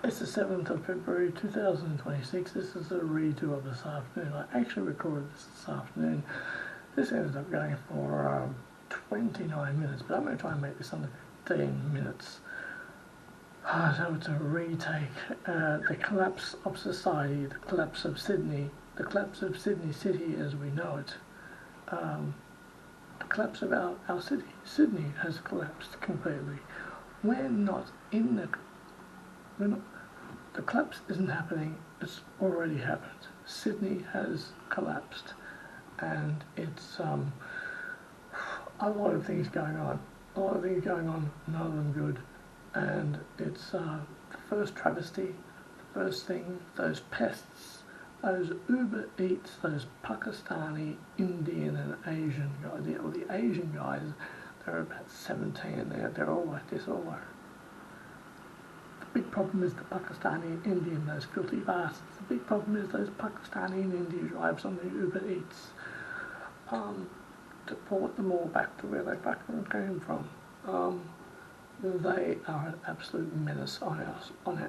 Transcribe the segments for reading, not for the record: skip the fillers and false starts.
It's the 7th of February 2026. This is a redo of this afternoon. I actually recorded this afternoon. This ended up going for 29 minutes, but I'm going to try and make this under 15 minutes. So it's a retake. The collapse of society, the collapse of Sydney, the collapse of Sydney City as we know it. The collapse of our city. Sydney has collapsed completely. We're not in the collapse isn't happening, it's already happened. Sydney has collapsed, and it's a lot of things going on. None of them good. And it's the first travesty, the first thing, those pests, those Uber Eats, those Pakistani, Indian and Asian guys, or the Asian guys, they're about 17 and they're all like this, all like. The big problem is the Pakistani and Indian, those filthy bastards. The big problem is those Pakistani and Indian drivers on the Uber Eats. To port them all back to where they fucking came from. They are an absolute menace on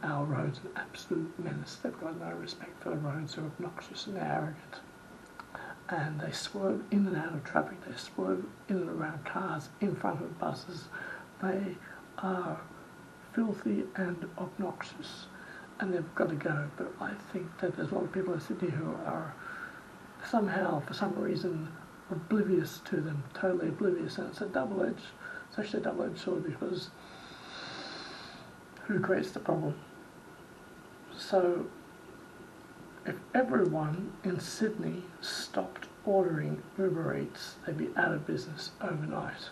our roads, an absolute menace. They've got no respect for the roads, they're obnoxious and arrogant. And they swerve in and out of traffic, they swerve in and around cars, in front of buses. They are filthy and obnoxious, and they've got to go. But I think that there's a lot of people in Sydney who are somehow, for some reason, oblivious to them, totally oblivious, and it's actually a double-edged sword, because who creates the problem? So if everyone in Sydney stopped ordering Uber Eats, they'd be out of business overnight.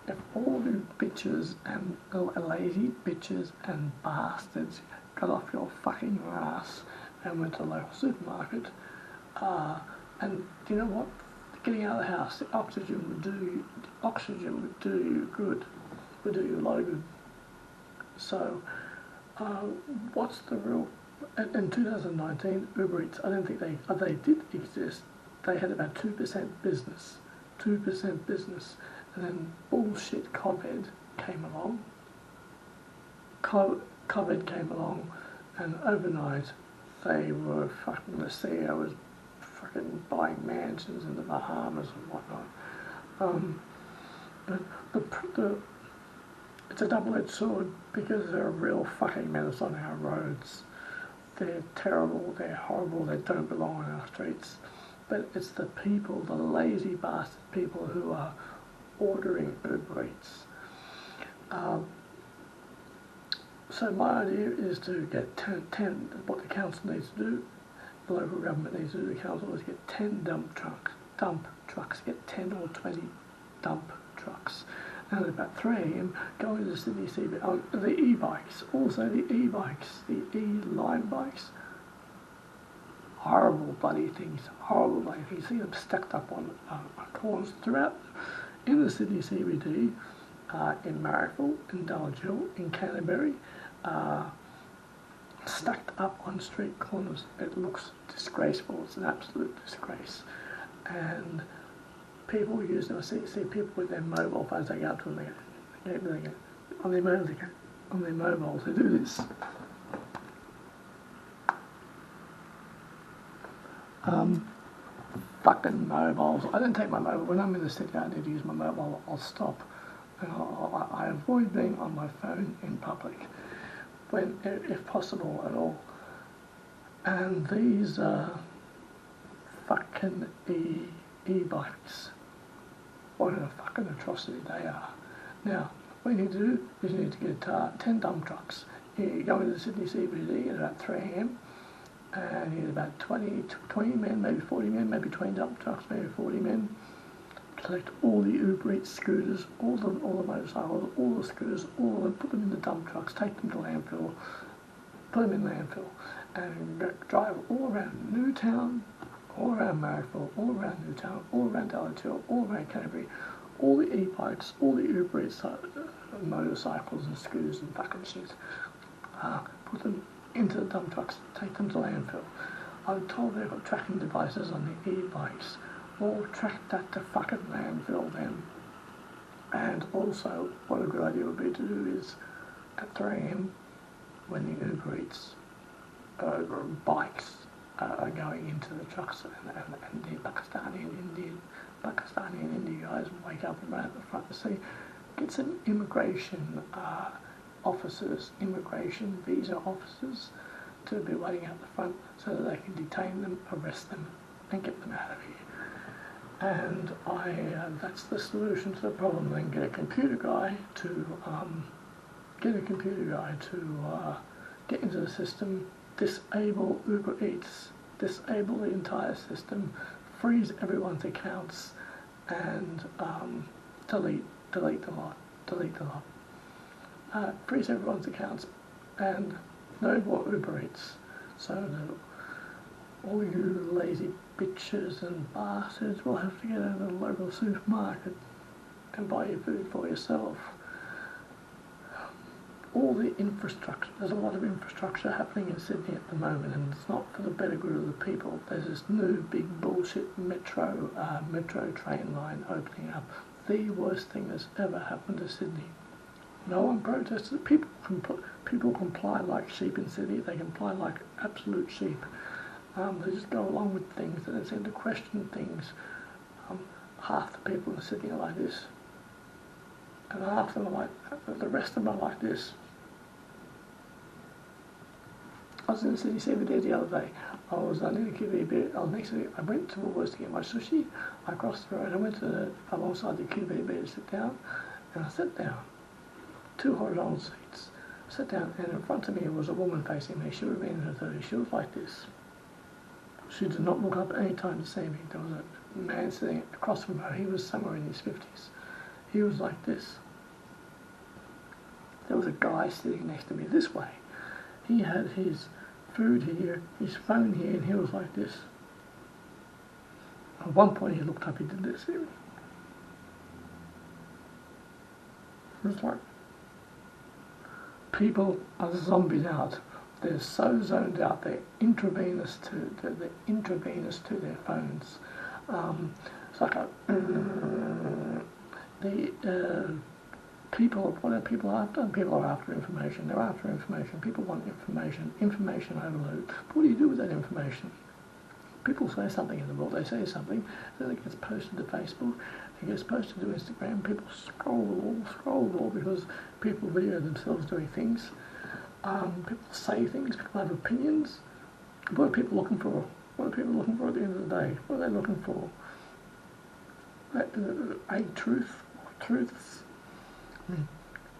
If all you bitches and lazy bitches and bastards got off your fucking ass and went to the local supermarket, and do you know what? Getting out of the house, the oxygen would do you good, would do you a lot of good. So, what's the real? In 2019, Uber Eats, I don't think they did exist. They had about 2% business, and then bullshit COVID came along. COVID came along, and overnight they were fucking, the CEO was fucking buying mansions in the Bahamas and whatnot. But it's a double-edged sword, because they're a real fucking menace on our roads. They're terrible, they're horrible, they don't belong on our streets. But it's the people, the lazy bastard people who are ordering Uber Eats. So my idea is to get 10, what the council needs to do, the local government needs to do, the council is get 10 dump trucks, get 10 or 20 dump trucks. And at about 3 AM, go into the Sydney CBD, the e-bikes, also the e-bikes, the e-line bikes. Horrible bloody things. You see them stacked up on corners throughout, in the Sydney CBD, in Marrickville, in Dulwich Hill, in Canterbury, stacked up on street corners. It looks disgraceful. It's an absolute disgrace. And people use them. I see people with their mobile phones. They go up to them. They go on their mobiles. They do this. Fucking mobiles. I don't take my mobile. When I'm in the city, I need to use my mobile. I'll stop. And I avoid being on my phone in public, if possible at all. And these fucking e-bikes, what a fucking atrocity they are. Now, what you need to do is you need to get 10 dump trucks. You go into the Sydney CBD at about 3 AM, and you need about 20 men, maybe 40 men, maybe 20 dump trucks, maybe 40 men. Collect all the Uber Eats scooters, all the motorcycles, all the scooters, all of them, put them in the dump trucks, take them to landfill, put them in landfill, and drive all around Newtown, all around Marrickville, all around Newtown, all around Dulwich Hill, all around Canterbury, all the e-bikes, all the Uber Eats motorcycles and scooters and fucking shit. Put them into the dump trucks, take them to landfill. I'm told they've got tracking devices on the e-bikes. Well, track that to fucking landfill then. And also, what a good idea would be to do is, at 3 AM, when the Uber Eats bikes are going into the trucks, and the Pakistani and Indian guys wake up and run at the front and say, get some immigration officers, immigration visa officers, to be waiting out the front so that they can detain them, arrest them, and get them out of here. And that's the solution to the problem. Then get a computer guy to get into the system, disable Uber Eats, disable the entire system, freeze everyone's accounts, and delete the lot. Freeze everyone's accounts, and no more Uber Eats. So that all you lazy bitches and bastards will have to get out of the local supermarket and buy your food for yourself. All the infrastructure, there's a lot of infrastructure happening in Sydney at the moment, and it's not for the better good of the people. There's this new big bullshit metro train line opening up. The worst thing that's ever happened to Sydney. No one protested. People comply like sheep in Sydney. They comply like absolute sheep. They just go along with things. They don't seem to question things. Half the people in Sydney are like this, and half of them are like, the rest of them are like this. I was in the city CBD the other day. I was near the QB. I went to Woolworths to get my sushi. I crossed the road. I went alongside the QB to sit down, and I sat down. 2 horizontal seats. I sat down, and in front of me was a woman facing me. She would have been in her 30s. She was like this. She did not look up any time to see me. There was a man sitting across from her. He was somewhere in his 50s. He was like this. There was a guy sitting next to me this way. He had his food here, his phone here, and he was like this. At one point he looked up, he did this. It was like, people are zombies out. They're so zoned out. They're intravenous to their phones. It's like what are people after? People are after information. They're after information. People want information. Information overload. But what do you do with that information? People say something in the world. They say something, then it gets posted to Facebook. It gets posted to Instagram. People scroll the wall because people video themselves doing things. People say things. People have opinions. What are people looking for? What are people looking for at the end of the day? What are they looking for? A truth, truths.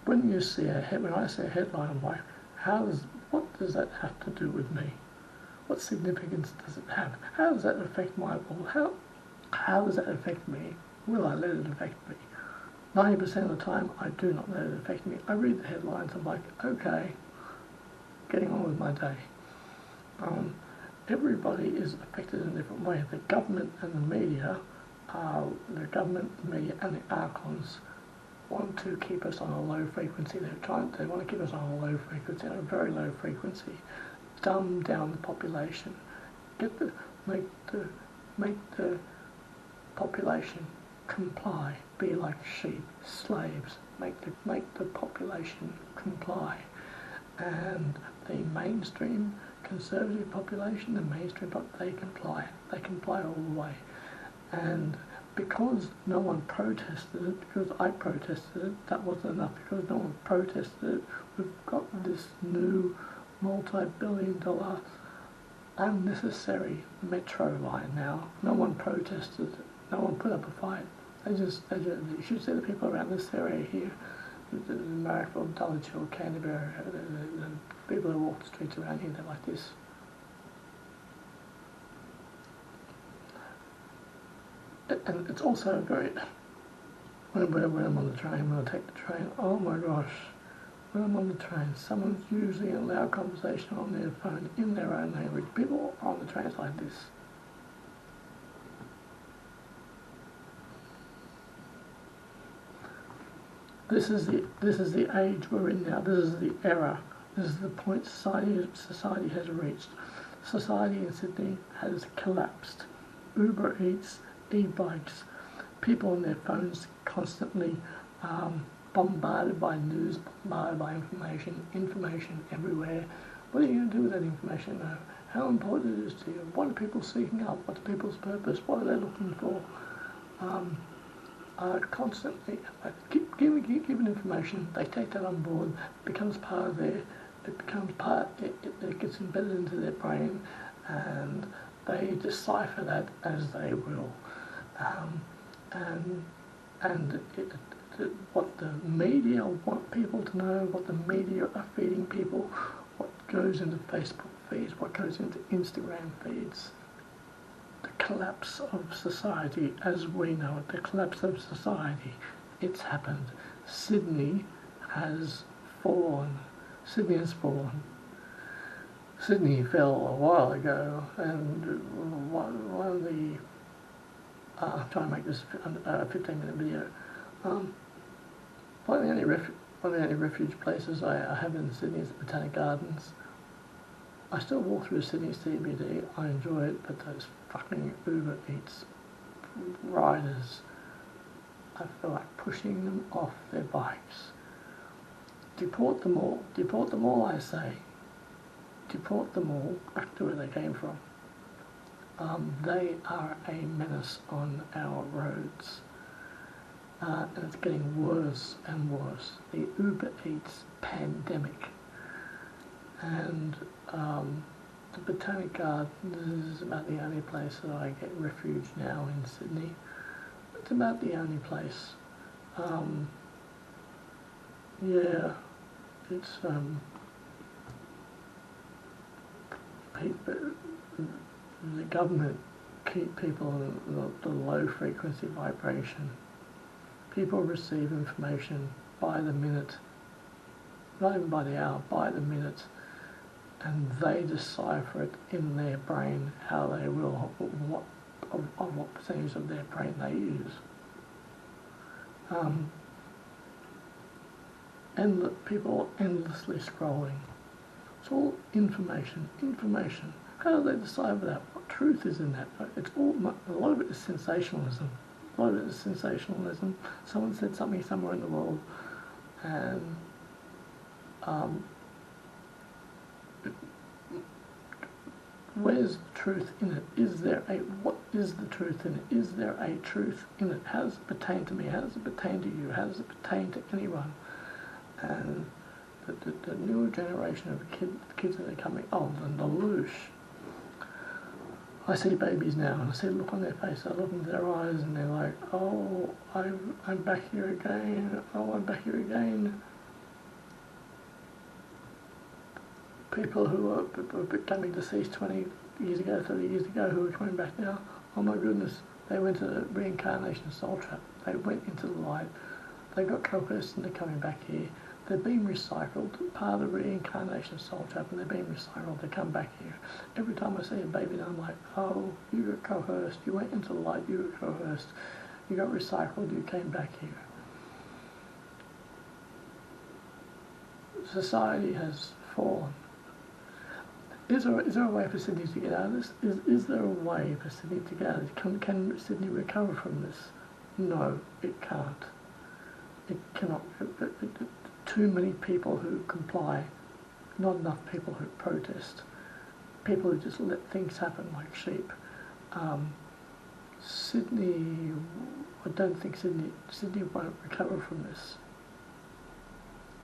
When I see a headline, I'm like, what does that have to do with me? What significance does it have? How does that affect my world? How does that affect me? Will I let it affect me? 90% of the time, I do not let it affect me. I read the headlines, I'm like, okay, getting on with my day. Everybody is affected in a different way. The government and the media, and the archons want to keep us on a low frequency. They want to keep us on a low frequency, on a very low frequency. Dumb down the population. Make the population comply. Be like sheep, slaves. Make the population comply. And the mainstream conservative population, they comply. They comply all the way. And because no one protested it, because I protested it, that wasn't enough. Because no one protested it, we've got this new multi-billion-dollar unnecessary metro line now. No one protested it. No one put up a fight. You should see the people around this area here, the Marrickville, Dulwich Hill, Canterbury, the people who walk the streets around here, they're like this. And it's also very, when I'm on the train, when I take the train, oh my gosh, when I'm on the train, someone's using a loud conversation on their phone in their own language. People on the trains like this. This is the age we're in now. This is the era. This is the point society has reached. Society in Sydney has collapsed. Uber Eats, e-bikes, people on their phones constantly bombarded by news, bombarded by information everywhere. What are you going to do with that information now? How important it is to you? What are people seeking out? What's people's purpose? What are they looking for? Constantly given information, they take that on board, becomes part of it gets embedded into their brain, and they decipher that as they will. What the media want people to know, what the media are feeding people, what goes into Facebook feeds, what goes into Instagram feeds. The collapse of society as we know it, the collapse of society, it's happened. Sydney has fallen. Sydney has fallen. Sydney fell a while ago, and one of the I'm trying to make this a 15-minute video. One of the only refuge places I have in Sydney is the Botanic Gardens. I still walk through Sydney's CBD. I enjoy it, but those fucking Uber Eats riders, I feel like pushing them off their bikes. Deport them all, I say. Deport them all back to where they came from. They are a menace on our roads, and it's getting worse and worse. The Uber Eats pandemic, and the Botanic Gardens is about the only place that I get refuge now in Sydney. It's about the only place. Yeah, it's the government keep people in the low frequency vibration. People receive information by the minute, not even by the hour, by the minute, and they decipher it in their brain how they will, what percentage of their brain they use. And people are endlessly scrolling. It's all information. How do they decipher that? What truth is in that? It's all, a lot of it is sensationalism. Someone said something somewhere in the world, and where's the truth in it? What is the truth in it? Is there a truth in it? How does it pertain to me? How does it pertain to you? How does it pertain to anyone? And the newer generation of kids that are coming, and the loosh. I see babies now, and I see the look on their face, I look into their eyes, and they're like, oh, I'm back here again, People who are becoming deceased 20 years ago, 30 years ago, who are coming back now, oh my goodness, they went to the reincarnation soul trap, they went into the light, they got coerced and they're coming back here. They're being recycled, part of the reincarnation soul trap, and they're being recycled to come back here. Every time I see a baby, I'm like, oh, you got coerced, you went into the light, you got coerced, you got recycled, you came back here. Society has fallen. Is there a way for Sydney to get out of this? Is there a way for Sydney to get out of this? Can Sydney recover from this? No, it can't. It cannot. Too many people who comply, not enough people who protest, people who just let things happen like sheep. Sydney, I don't think Sydney won't recover from this.